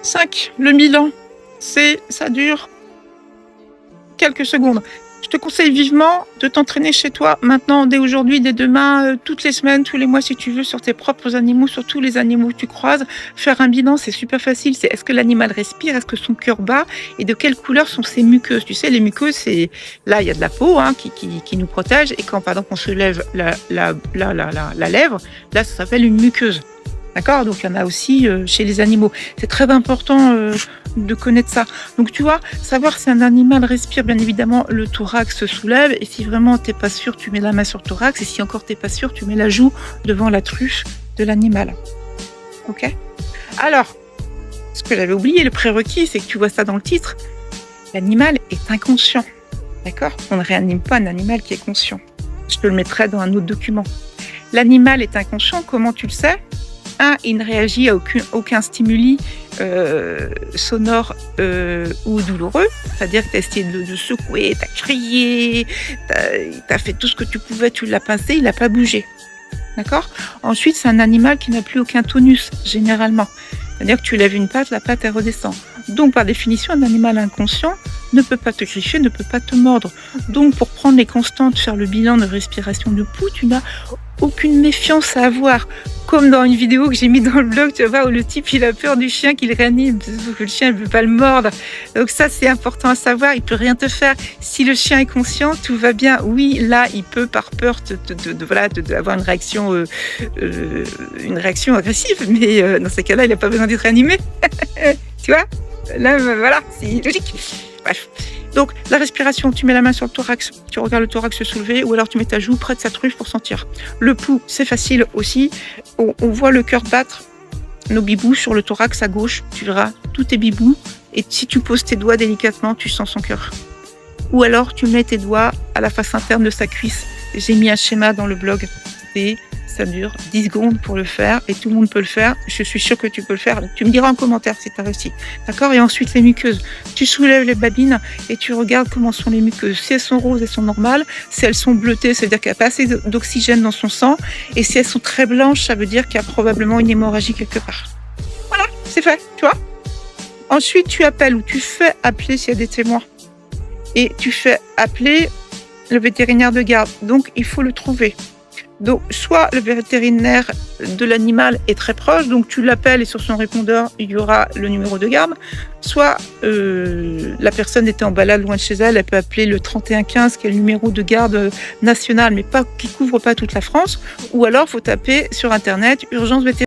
5. Le bilan. Ça dure quelques secondes. Je te conseille vivement de t'entraîner chez toi, maintenant, dès aujourd'hui, dès demain, toutes les semaines, tous les mois, si tu veux, sur tes propres animaux, sur tous les animaux que tu croises. Faire un bilan, c'est super facile. C'est est-ce que l'animal respire, est-ce que son cœur bat, et de quelle couleur sont ses muqueuses. Tu sais, les muqueuses, c'est là, il y a de la peau qui nous protège, et quand, par exemple, on se lève la lèvre, là, ça s'appelle une muqueuse. D'accord? Donc, il y en a aussi chez les animaux. C'est très important de connaître ça. Donc, tu vois, savoir si un animal respire, bien évidemment, le thorax se soulève. Et si vraiment tu n'es pas sûr, tu mets la main sur le thorax. Et si encore tu n'es pas sûr, tu mets la joue devant la truffe de l'animal. OK? Alors, ce que j'avais oublié, le prérequis, c'est que tu vois ça dans le titre. L'animal est inconscient. D'accord? On ne réanime pas un animal qui est conscient. Je te le mettrai dans un autre document. L'animal est inconscient, comment tu le sais? Il ne réagit à aucun stimuli sonore ou douloureux. C'est-à-dire que tu as essayé de secouer, tu as crié, tu as fait tout ce que tu pouvais, tu l'as pincé, il n'a pas bougé. D'accord? Ensuite, c'est un animal qui n'a plus aucun tonus, généralement. C'est-à-dire que tu lèves une patte, la patte, elle redescend. Donc, par définition, un animal inconscient ne peut pas te griffer, ne peut pas te mordre. Donc, pour prendre les constantes, faire le bilan de respiration de pouls, tu n'as aucune méfiance à avoir. Comme dans une vidéo que j'ai mise dans le blog, tu vas voir, où le type, il a peur du chien qu'il réanime, parce que le chien ne veut pas le mordre. Donc ça, c'est important à savoir, il ne peut rien te faire. Si le chien est conscient, tout va bien. Oui, là, il peut, par peur, avoir une réaction agressive, mais dans ces cas-là, il n'a pas besoin d'être réanimé. Tu vois? Là, voilà, c'est logique. Bref. Donc, la respiration, tu mets la main sur le thorax, tu regardes le thorax se soulever, ou alors tu mets ta joue près de sa truffe pour sentir. Le pouls, c'est facile aussi. On voit le cœur battre, nos bibous sur le thorax à gauche, tu verras tous tes bibous, et si tu poses tes doigts délicatement, tu sens son cœur. Ou alors, tu mets tes doigts à la face interne de sa cuisse. J'ai mis un schéma dans le blog. Ça dure 10 secondes pour le faire et tout le monde peut le faire. Je suis sûre que tu peux le faire. Tu me diras en commentaire si tu as réussi. D'accord? Et ensuite, les muqueuses. Tu soulèves les babines et tu regardes comment sont les muqueuses. Si elles sont roses, elles sont normales. Si elles sont bleutées, ça veut dire qu'il n'y a pas assez d'oxygène dans son sang. Et si elles sont très blanches, ça veut dire qu'il y a probablement une hémorragie quelque part. Voilà, c'est fait, tu vois? Ensuite, tu appelles ou tu fais appeler s'il y a des témoins. Et tu fais appeler le vétérinaire de garde. Donc, il faut le trouver. Donc, soit le vétérinaire de l'animal est très proche, donc tu l'appelles et sur son répondeur, il y aura le numéro de garde. Soit la personne était en balade loin de chez elle, elle peut appeler le 3115, qui est le numéro de garde national, mais qui ne couvre pas toute la France. Ou alors, il faut taper sur Internet « Urgence vétérinaire ».